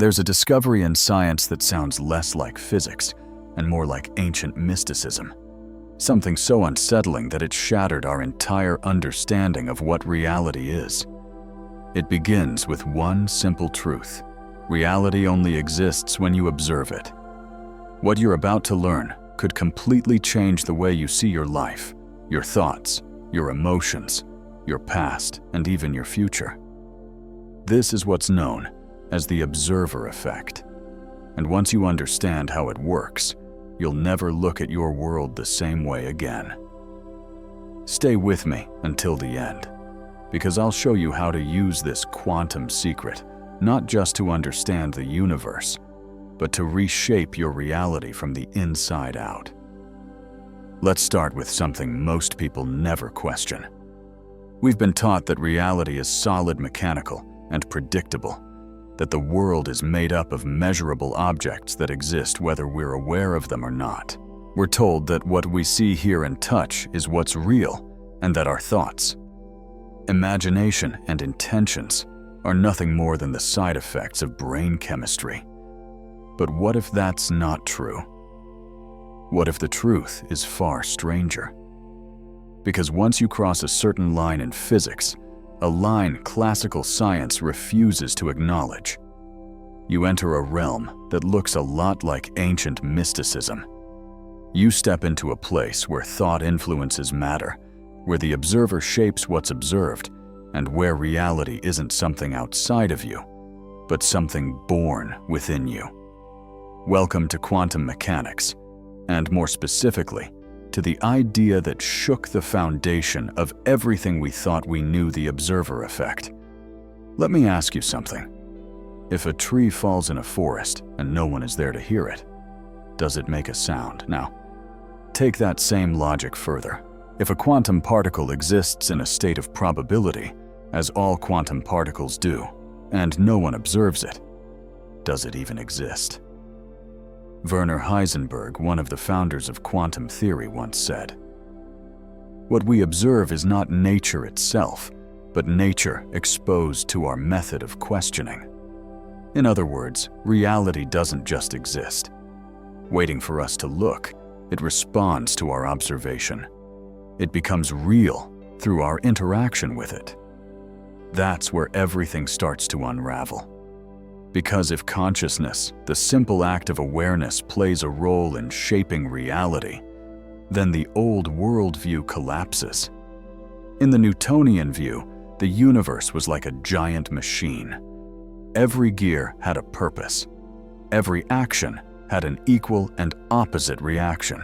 There's a discovery in science that sounds less like physics and more like ancient mysticism. Something so unsettling that it shattered our entire understanding of what reality is. It begins with one simple truth. Reality only exists when you observe it. What you're about to learn could completely change the way you see your life, your thoughts, your emotions, your past, and even your future. This is what's known as the observer effect. And once you understand how it works, you'll never look at your world the same way again. Stay with me until the end, because I'll show you how to use this quantum secret, not just to understand the universe, but to reshape your reality from the inside out. Let's start with something most people never question. We've been taught that reality is solid, mechanical, and predictable, that the world is made up of measurable objects that exist whether we're aware of them or not. We're told that what we see, hear, and touch is what's real, and that our thoughts, imagination, and intentions are nothing more than the side effects of brain chemistry. But what if that's not true? What if the truth is far stranger? Because once you cross a certain line in physics, a line classical science refuses to acknowledge, you enter a realm that looks a lot like ancient mysticism. You step into a place where thought influences matter, where the observer shapes what's observed, and where reality isn't something outside of you, but something born within you. Welcome to quantum mechanics, and more specifically, to the idea that shook the foundation of everything we thought we knew, the observer effect. Let me ask you something. If a tree falls in a forest and no one is there to hear it, does it make a sound? Now, take that same logic further. If a quantum particle exists in a state of probability, as all quantum particles do, and no one observes it, does it even exist? Werner Heisenberg, one of the founders of quantum theory, once said, "What we observe is not nature itself, but nature exposed to our method of questioning." In other words, reality doesn't just exist, waiting for us to look. It responds to our observation. It becomes real through our interaction with it. That's where everything starts to unravel. Because if consciousness, the simple act of awareness, plays a role in shaping reality, then the old worldview collapses. In the Newtonian view, the universe was like a giant machine. Every gear had a purpose. Every action had an equal and opposite reaction.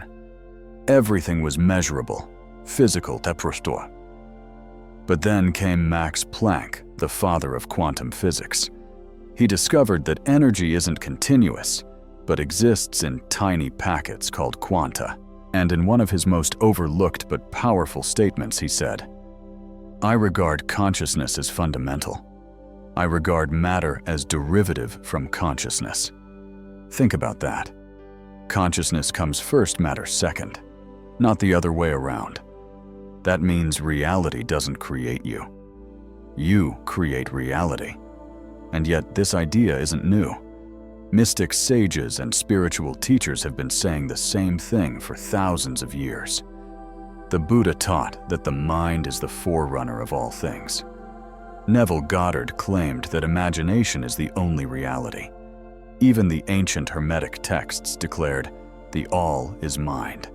Everything was measurable, physical, teprostor. But then came Max Planck, the father of quantum physics. He discovered that energy isn't continuous, but exists in tiny packets called quanta. And in one of his most overlooked but powerful statements, he said, "I regard consciousness as fundamental. I regard matter as derivative from consciousness." Think about that. Consciousness comes first, matter second, not the other way around. That means reality doesn't create you. You create reality. And yet this idea isn't new. Mystic sages and spiritual teachers have been saying the same thing for thousands of years. The Buddha taught that the mind is the forerunner of all things. Neville Goddard claimed that imagination is the only reality. Even the ancient Hermetic texts declared, "The all is mind."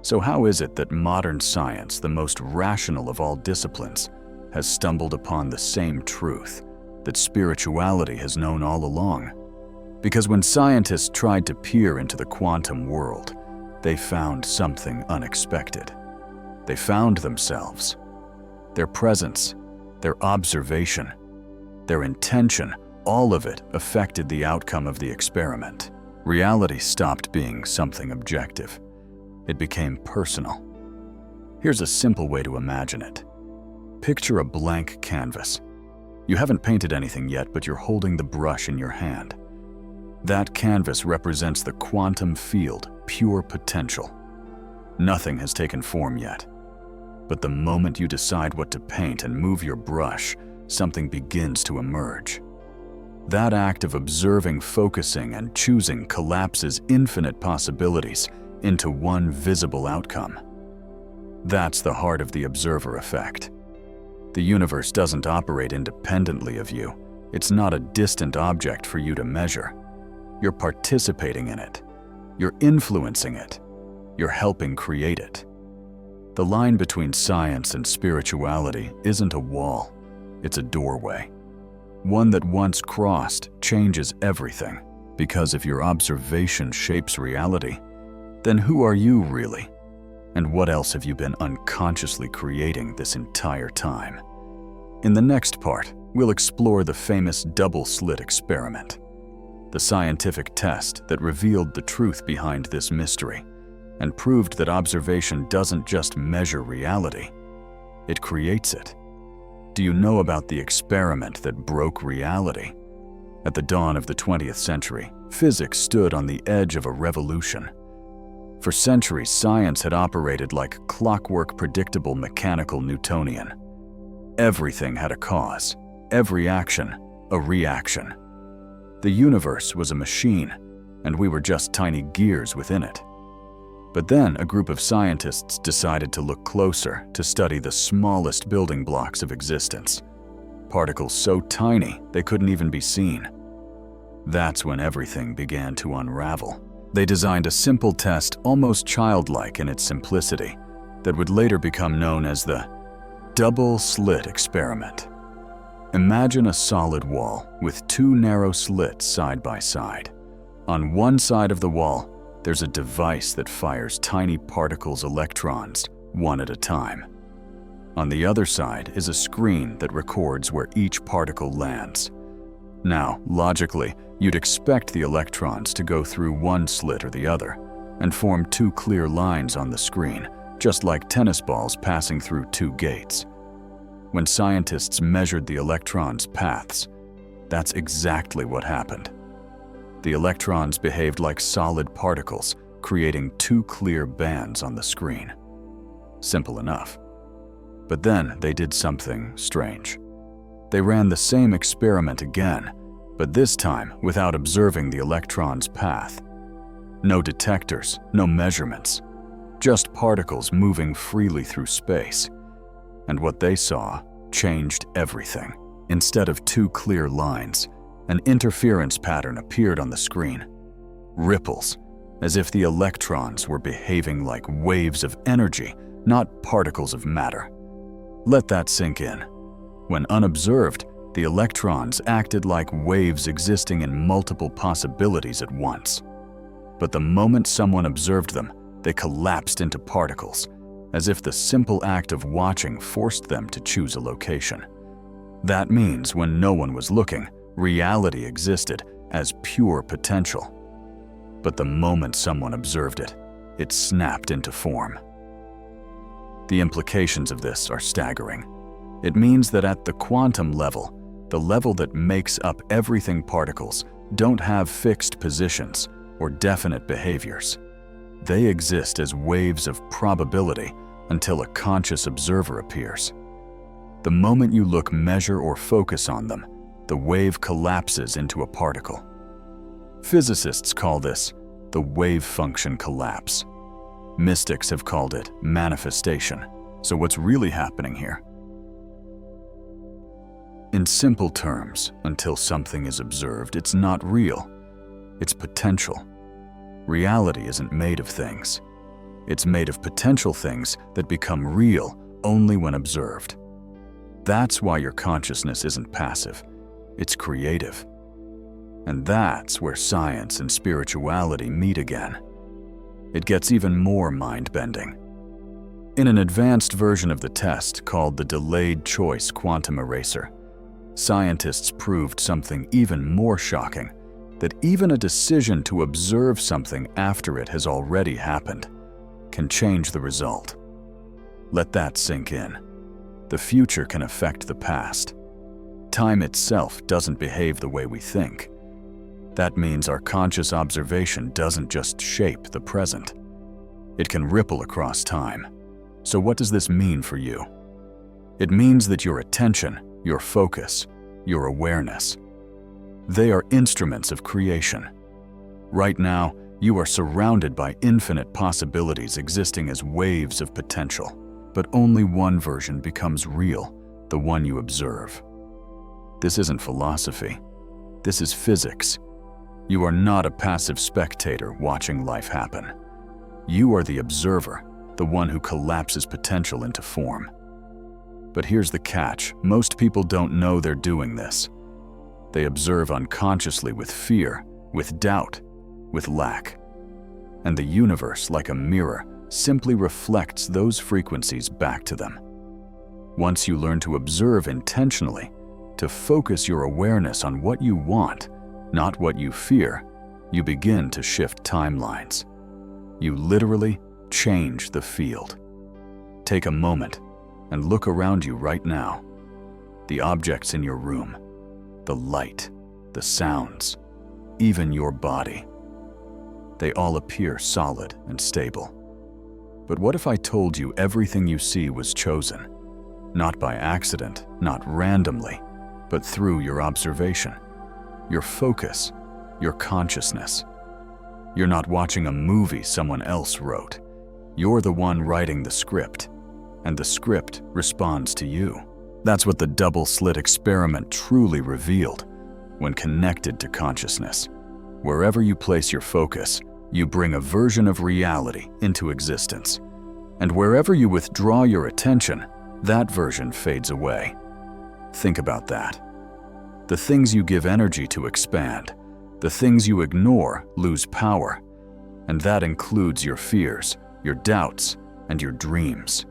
So how is it that modern science, the most rational of all disciplines, has stumbled upon the same truth that spirituality has known all along? Because when scientists tried to peer into the quantum world, they found something unexpected. They found themselves, their presence, their observation, their intention, all of it affected the outcome of the experiment. Reality stopped being something objective. It became personal. Here's a simple way to imagine it. Picture a blank canvas. You haven't painted anything yet, but you're holding the brush in your hand. That canvas represents the quantum field, pure potential. Nothing has taken form yet. But the moment you decide what to paint and move your brush, something begins to emerge. That act of observing, focusing, and choosing collapses infinite possibilities into one visible outcome. That's the heart of the observer effect. The universe doesn't operate independently of you. It's not a distant object for you to measure. You're participating in it. You're influencing it. You're helping create it. The line between science and spirituality isn't a wall. It's a doorway. One that once crossed changes everything, because if your observation shapes reality, then who are you really? And what else have you been unconsciously creating this entire time? In the next part, we'll explore the famous double-slit experiment, the scientific test that revealed the truth behind this mystery and proved that observation doesn't just measure reality, it creates it. Do you know about the experiment that broke reality? At the dawn of the 20th century, physics stood on the edge of a revolution. For centuries, science had operated like clockwork, predictable mechanical Newtonian. Everything had a cause, every action, a reaction. The universe was a machine, and we were just tiny gears within it. But then a group of scientists decided to look closer to study the smallest building blocks of existence, particles so tiny they couldn't even be seen. That's when everything began to unravel. They designed a simple test, almost childlike in its simplicity, that would later become known as the double-slit experiment. Imagine a solid wall with two narrow slits side by side. On one side of the wall, there's a device that fires tiny particles, electrons, one at a time. On the other side is a screen that records where each particle lands. Now, logically, you'd expect the electrons to go through one slit or the other and form two clear lines on the screen, just like tennis balls passing through two gates. When scientists measured the electrons' paths, that's exactly what happened. The electrons behaved like solid particles, creating two clear bands on the screen. Simple enough. But then they did something strange. They ran the same experiment again, but this time without observing the electron's path. No detectors, no measurements, just particles moving freely through space. And what they saw changed everything. Instead of two clear lines, an interference pattern appeared on the screen. Ripples, as if the electrons were behaving like waves of energy, not particles of matter. Let that sink in. When unobserved, the electrons acted like waves existing in multiple possibilities at once. But the moment someone observed them, they collapsed into particles, as if the simple act of watching forced them to choose a location. That means when no one was looking, reality existed as pure potential. But the moment someone observed it, it snapped into form. The implications of this are staggering. It means that at the quantum level, the level that makes up everything, particles don't have fixed positions or definite behaviors. They exist as waves of probability until a conscious observer appears. The moment you look, measure, or focus on them, the wave collapses into a particle. Physicists call this the wave function collapse. Mystics have called it manifestation. So what's really happening here? In simple terms, until something is observed, it's not real. It's potential. Reality isn't made of things. It's made of potential things that become real only when observed. That's why your consciousness isn't passive. It's creative. And that's where science and spirituality meet again. It gets even more mind-bending. In an advanced version of the test called the delayed choice quantum eraser, scientists proved something even more shocking, that even a decision to observe something after it has already happened can change the result. Let that sink in. The future can affect the past. Time itself doesn't behave the way we think. That means our conscious observation doesn't just shape the present. It can ripple across time. So what does this mean for you? It means that your attention, your focus, your awareness, They are instruments of creation. Right now, you are surrounded by infinite possibilities existing as waves of potential, but only one version becomes real, the one you observe. This isn't philosophy. This is physics. You are not a passive spectator watching life happen. You are the observer, the one who collapses potential into form. But here's the catch: most people don't know they're doing this. They observe unconsciously with fear, with doubt, with lack. And the universe, like a mirror, simply reflects those frequencies back to them. Once you learn to observe intentionally, to focus your awareness on what you want, not what you fear, you begin to shift timelines. You literally change the field. Take a moment and look around you right now. The objects in your room, the light, the sounds, even your body. They all appear solid and stable. But what if I told you everything you see was chosen? Not by accident, not randomly, but through your observation, your focus, your consciousness. You're not watching a movie someone else wrote. You're the one writing the script, and the script responds to you. That's what the double-slit experiment truly revealed when connected to consciousness. Wherever you place your focus, you bring a version of reality into existence. And wherever you withdraw your attention, that version fades away. Think about that. The things you give energy to expand. The things you ignore lose power. And that includes your fears, your doubts, and your dreams.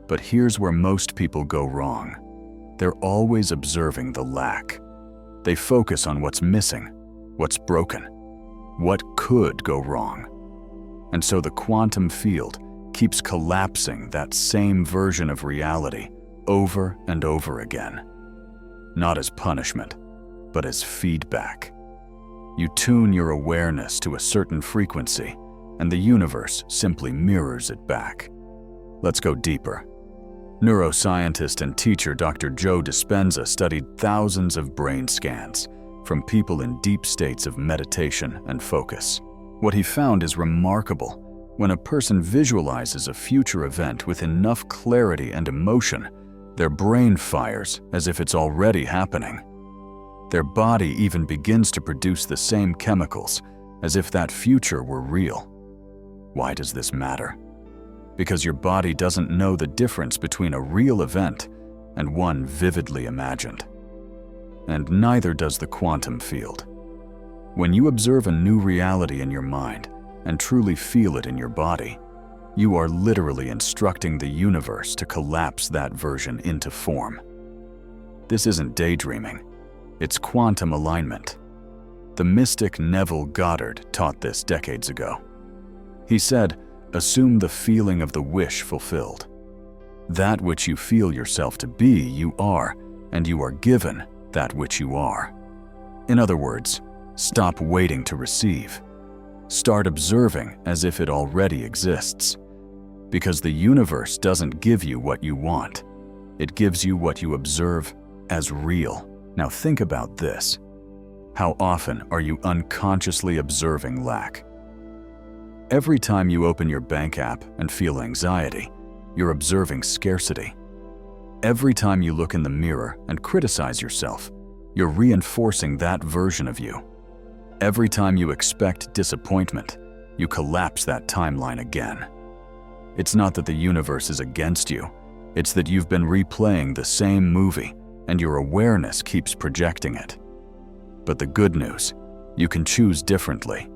But here's where most people go wrong. They're always observing the lack. They focus on what's missing, what's broken, what could go wrong. And so the quantum field keeps collapsing that same version of reality over and over again. Not as punishment, but as feedback. You tune your awareness to a certain frequency, and the universe simply mirrors it back. Let's go deeper. Neuroscientist and teacher Dr. Joe Dispenza studied thousands of brain scans from people in deep states of meditation and focus. What he found is remarkable. When a person visualizes a future event with enough clarity and emotion, their brain fires as if it's already happening. Their body even begins to produce the same chemicals as if that future were real. Why does this matter? Because your body doesn't know the difference between a real event and one vividly imagined. And neither does the quantum field. When you observe a new reality in your mind and truly feel it in your body, you are literally instructing the universe to collapse that version into form. This isn't daydreaming, it's quantum alignment. The mystic Neville Goddard taught this decades ago. He said, "Assume the feeling of the wish fulfilled. That which you feel yourself to be, you are, and you are given that which you are." In other words, stop waiting to receive. Start observing as if it already exists. Because the universe doesn't give you what you want. It gives you what you observe as real. Now think about this. How often are you unconsciously observing lack? Every time you open your bank app and feel anxiety, you're observing scarcity. Every time you look in the mirror and criticize yourself, you're reinforcing that version of you. Every time you expect disappointment, you collapse that timeline again. It's not that the universe is against you, it's that you've been replaying the same movie and your awareness keeps projecting it. But the good news, you can choose differently.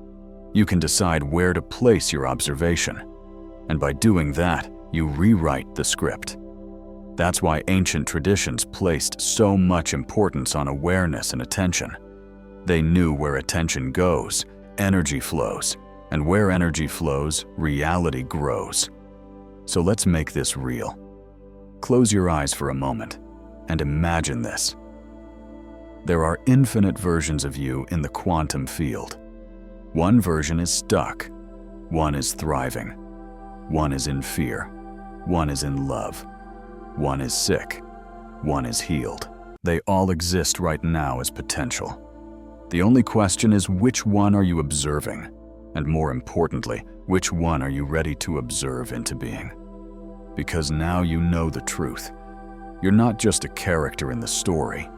You can decide where to place your observation, and by doing that, you rewrite the script. That's why ancient traditions placed so much importance on awareness and attention. They knew where attention goes, energy flows, and where energy flows, reality grows. So let's make this real. Close your eyes for a moment and imagine this. There are infinite versions of you in the quantum field. One version is stuck, one is thriving, one is in fear, one is in love, one is sick, one is healed. They all exist right now as potential. The only question is, which one are you observing? And more importantly, which one are you ready to observe into being? Because now you know the truth. You're not just a character in the story.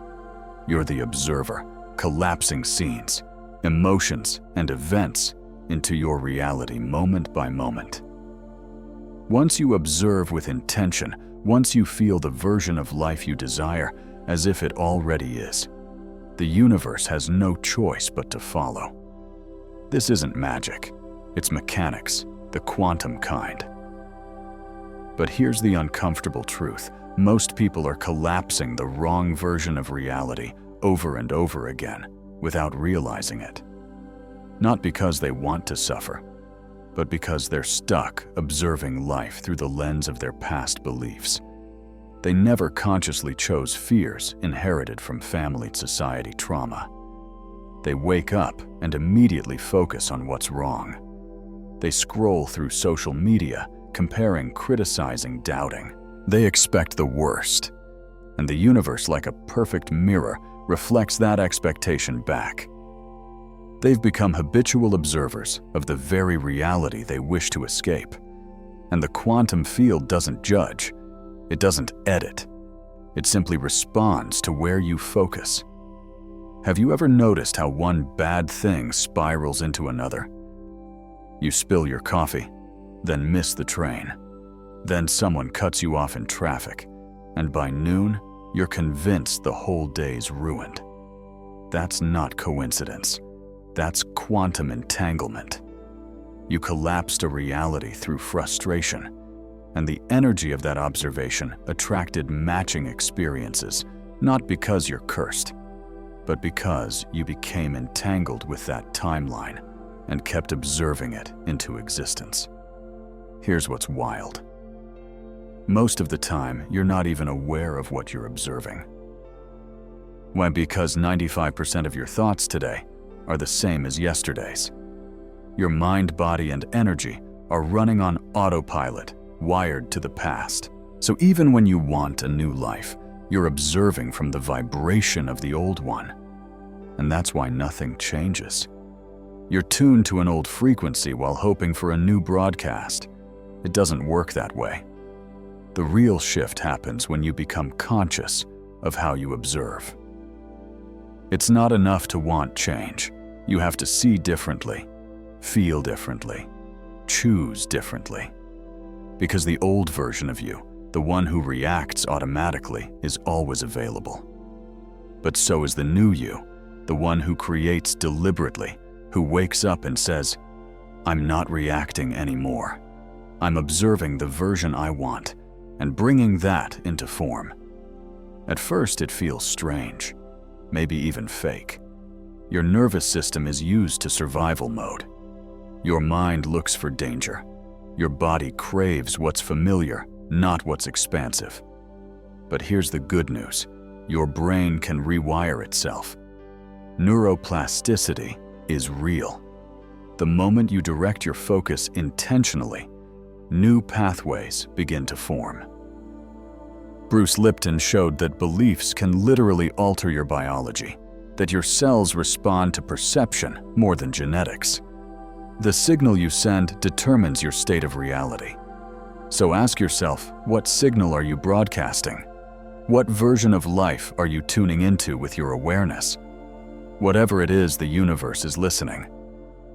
You're the observer, collapsing scenes, emotions, and events into your reality moment by moment. Once you observe with intention, once you feel the version of life you desire as if it already is, the universe has no choice but to follow. This isn't magic. It's mechanics, the quantum kind. But here's the uncomfortable truth. Most people are collapsing the wrong version of reality over and over again without realizing it. Not because they want to suffer, but because they're stuck observing life through the lens of their past beliefs. They never consciously chose fears inherited from family society trauma. They wake up and immediately focus on what's wrong. They scroll through social media, comparing, criticizing, doubting. They expect the worst, and the universe, like a perfect mirror, reflects that expectation back. They've become habitual observers of the very reality they wish to escape. And the quantum field doesn't judge. It doesn't edit. It simply responds to where you focus. Have you ever noticed how one bad thing spirals into another? You spill your coffee, then miss the train. Then someone cuts you off in traffic, and by noon, you're convinced the whole day's ruined. That's not coincidence. That's quantum entanglement. You collapsed a reality through frustration, and the energy of that observation attracted matching experiences, not because you're cursed, but because you became entangled with that timeline and kept observing it into existence. Here's what's wild. Most of the time, you're not even aware of what you're observing. Why? Because 95% of your thoughts today are the same as yesterday's. Your mind, body, and energy are running on autopilot, wired to the past. So even when you want a new life, you're observing from the vibration of the old one. And that's why nothing changes. You're tuned to an old frequency while hoping for a new broadcast. It doesn't work that way. The real shift happens when you become conscious of how you observe. It's not enough to want change. You have to see differently, feel differently, choose differently. Because the old version of you, the one who reacts automatically, is always available. But so is the new you, the one who creates deliberately, who wakes up and says, "I'm not reacting anymore. I'm observing the version I want and bringing that into form." At first, it feels strange, maybe even fake. Your nervous system is used to survival mode. Your mind looks for danger. Your body craves what's familiar, not what's expansive. But here's the good news. Your brain can rewire itself. Neuroplasticity is real. The moment you direct your focus intentionally, new pathways begin to form. Bruce Lipton showed that beliefs can literally alter your biology, that your cells respond to perception more than genetics. The signal you send determines your state of reality. So ask yourself, what signal are you broadcasting? What version of life are you tuning into with your awareness? Whatever it is, the universe is listening.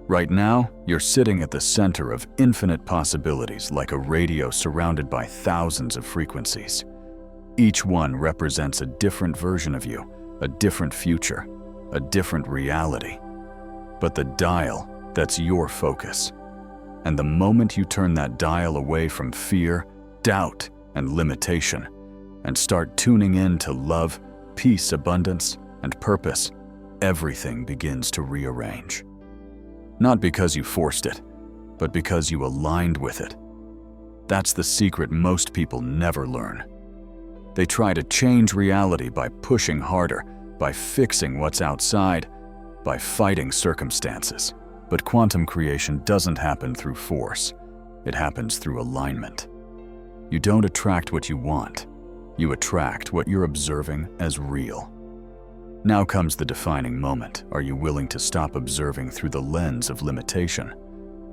Right now, you're sitting at the center of infinite possibilities, like a radio surrounded by thousands of frequencies. Each one represents a different version of you, a different future, a different reality. But the dial, that's your focus. And the moment you turn that dial away from fear, doubt, and limitation, and start tuning in to love, peace, abundance, and purpose, everything begins to rearrange. Not because you forced it, but because you aligned with it. That's the secret most people never learn. They try to change reality by pushing harder, by fixing what's outside, by fighting circumstances. But quantum creation doesn't happen through force. It happens through alignment. You don't attract what you want. You attract what you're observing as real. Now comes the defining moment. Are you willing to stop observing through the lens of limitation?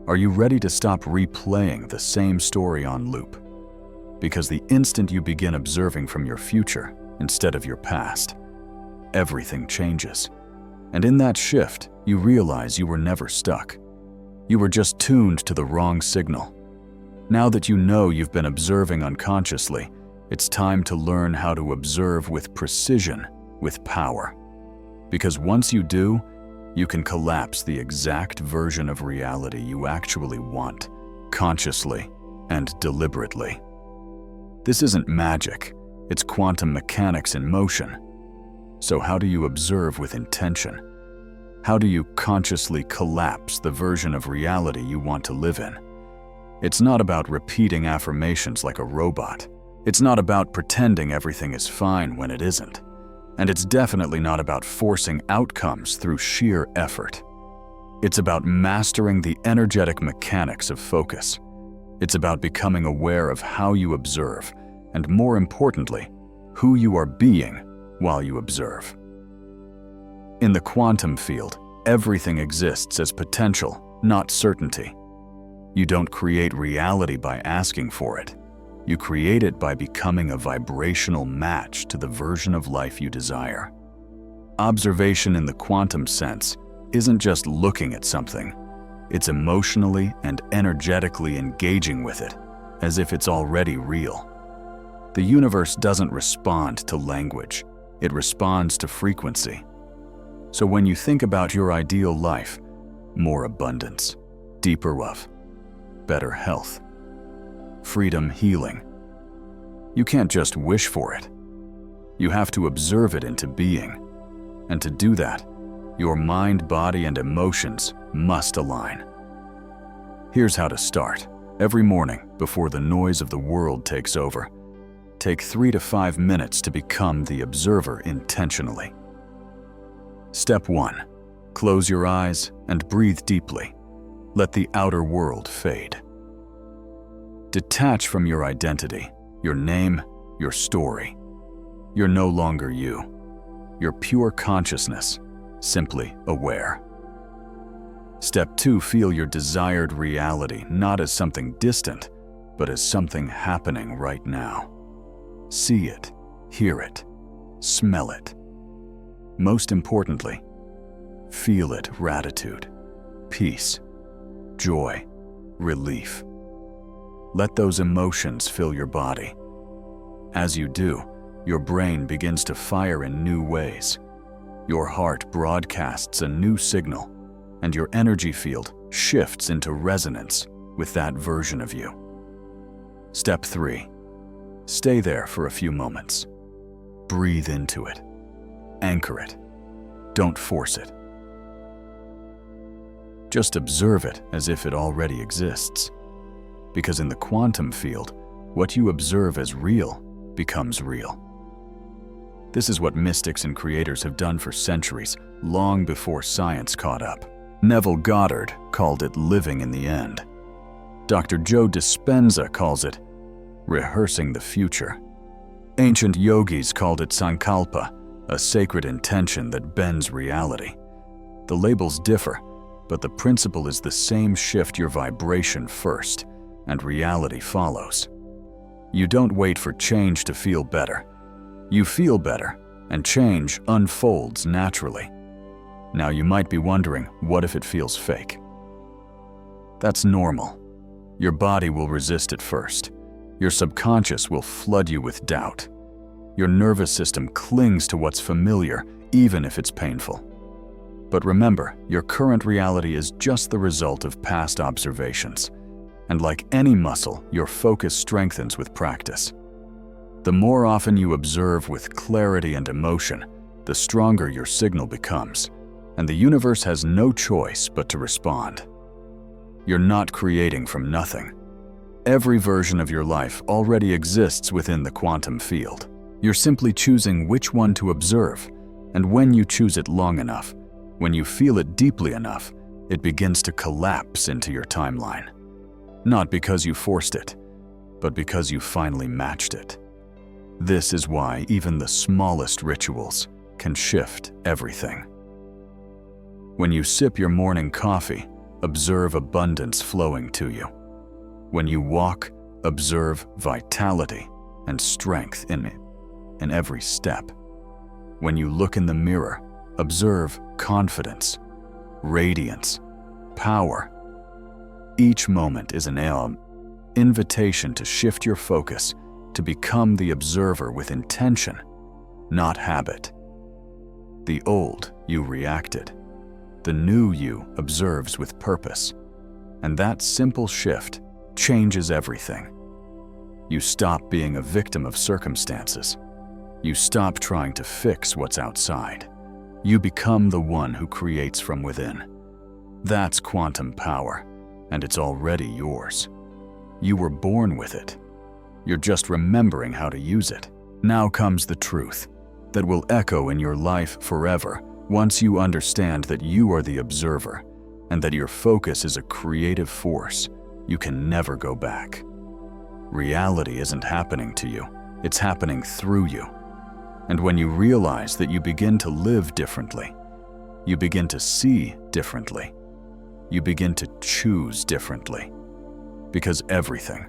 Are you ready to stop replaying the same story on loop? Because the instant you begin observing from your future instead of your past, everything changes. And in that shift, you realize you were never stuck. You were just tuned to the wrong signal. Now that you know you've been observing unconsciously, it's time to learn how to observe with precision, with power. Because once you do, you can collapse the exact version of reality you actually want, consciously and deliberately. This isn't magic, it's quantum mechanics in motion. So how do you observe with intention? How do you consciously collapse the version of reality you want to live in? It's not about repeating affirmations like a robot. It's not about pretending everything is fine when it isn't. And it's definitely not about forcing outcomes through sheer effort. It's about mastering the energetic mechanics of focus. It's about becoming aware of how you observe, and more importantly, who you are being while you observe. In the quantum field, everything exists as potential, not certainty. You don't create reality by asking for it. You create it by becoming a vibrational match to the version of life you desire. Observation in the quantum sense isn't just looking at something. It's emotionally and energetically engaging with it, as if it's already real. The universe doesn't respond to language. It responds to frequency. So when you think about your ideal life, more abundance, deeper love, better health, freedom, healing, you can't just wish for it. You have to observe it into being. And to do that, your mind, body, and emotions must align. Here's how to start. Every morning, before the noise of the world takes over, take 3 to 5 minutes to become the observer intentionally. Step 1. Close your eyes and breathe deeply. Let the outer world fade. Detach from your identity, your name, your story. You're no longer you. You're pure consciousness, simply aware. Step 2. Feel your desired reality not as something distant, but as something happening right now. See it, hear it, smell it. Most importantly, feel it: gratitude, peace, joy, relief. Let those emotions fill your body. As you do, your brain begins to fire in new ways. Your heart broadcasts a new signal, and your energy field shifts into resonance with that version of you. Step 3. Stay there for a few moments. Breathe into it. Anchor it. Don't force it. Just observe it as if it already exists. Because in the quantum field, what you observe as real becomes real. This is what mystics and creators have done for centuries, long before science caught up. Neville Goddard called it living in the end. Dr. Joe Dispenza calls it rehearsing the future. Ancient yogis called it sankalpa, a sacred intention that bends reality. The labels differ, but the principle is the same: shift your vibration first, and reality follows. You don't wait for change to feel better. You feel better, and change unfolds naturally. Now you might be wondering, what if it feels fake? That's normal. Your body will resist at first. Your subconscious will flood you with doubt. Your nervous system clings to what's familiar, even if it's painful. But remember, your current reality is just the result of past observations. And like any muscle, your focus strengthens with practice. The more often you observe with clarity and emotion, the stronger your signal becomes, and the universe has no choice but to respond. You're not creating from nothing. Every version of your life already exists within the quantum field. You're simply choosing which one to observe, and when you choose it long enough, when you feel it deeply enough, it begins to collapse into your timeline. Not because you forced it, but because you finally matched it. This is why even the smallest rituals, can shift everything. When you sip your morning coffee, observe abundance flowing to you. When you walk, observe vitality and strength in every step. When you look in the mirror, observe confidence, radiance, power. Each moment is an invitation to shift your focus, to become the observer with intention, not habit. The old you reacted. The new you observes with purpose. And that simple shift changes everything. You stop being a victim of circumstances. You stop trying to fix what's outside. You become the one who creates from within. That's quantum power, and it's already yours. You were born with it. You're just remembering how to use it. Now comes the truth that will echo in your life forever once you understand that you are the observer and that your focus is a creative force. You can never go back. Reality isn't happening to you, it's happening through you. And when you realize that, you begin to live differently. You begin to see differently. You begin to choose differently. Because everything,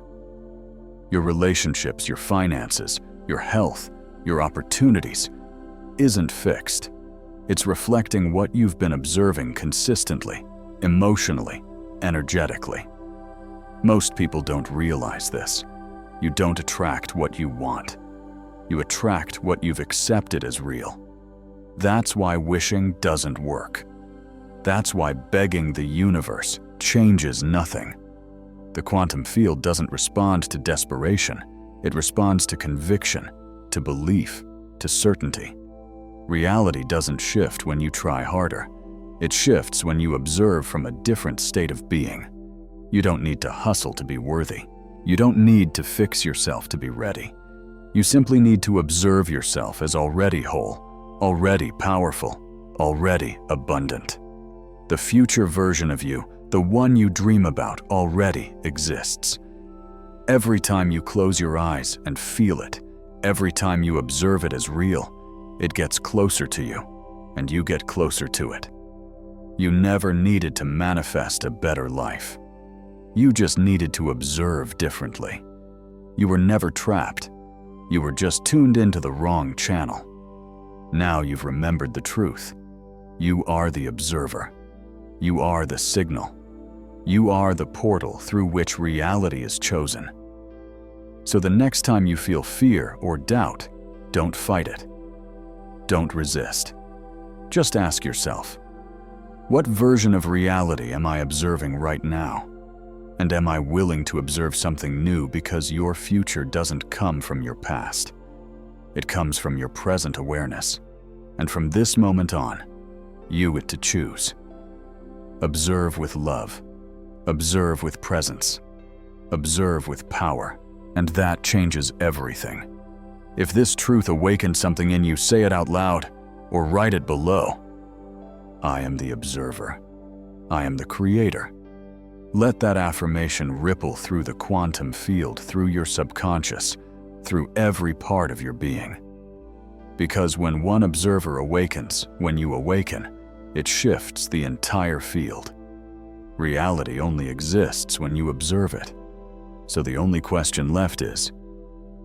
your relationships, your finances, your health, your opportunities, isn't fixed. It's reflecting what you've been observing consistently, emotionally, energetically. Most people don't realize this. You don't attract what you want. You attract what you've accepted as real. That's why wishing doesn't work. That's why begging the universe changes nothing. The quantum field doesn't respond to desperation. It responds to conviction, to belief, to certainty. Reality doesn't shift when you try harder. It shifts when you observe from a different state of being. You don't need to hustle to be worthy. You don't need to fix yourself to be ready. You simply need to observe yourself as already whole, already powerful, already abundant. The future version of you, the one you dream about, already exists. Every time you close your eyes and feel it, every time you observe it as real, it gets closer to you, and you get closer to it. You never needed to manifest a better life. You just needed to observe differently. You were never trapped. You were just tuned into the wrong channel. Now you've remembered the truth. You are the observer. You are the signal. You are the portal through which reality is chosen. So the next time you feel fear or doubt, don't fight it. Don't resist. Just ask yourself, what version of reality am I observing right now? And am I willing to observe something new, because your future doesn't come from your past. It comes from your present awareness. And from this moment on, you get to choose. Observe with love. Observe with presence. Observe with power. And that changes everything. If this truth awakened something in you, say it out loud or write it below. I am the observer. I am the creator. Let that affirmation ripple through the quantum field, through your subconscious, through every part of your being. Because when one observer awakens, when you awaken, it shifts the entire field. Reality only exists when you observe it. So the only question left is,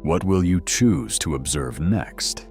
what will you choose to observe next?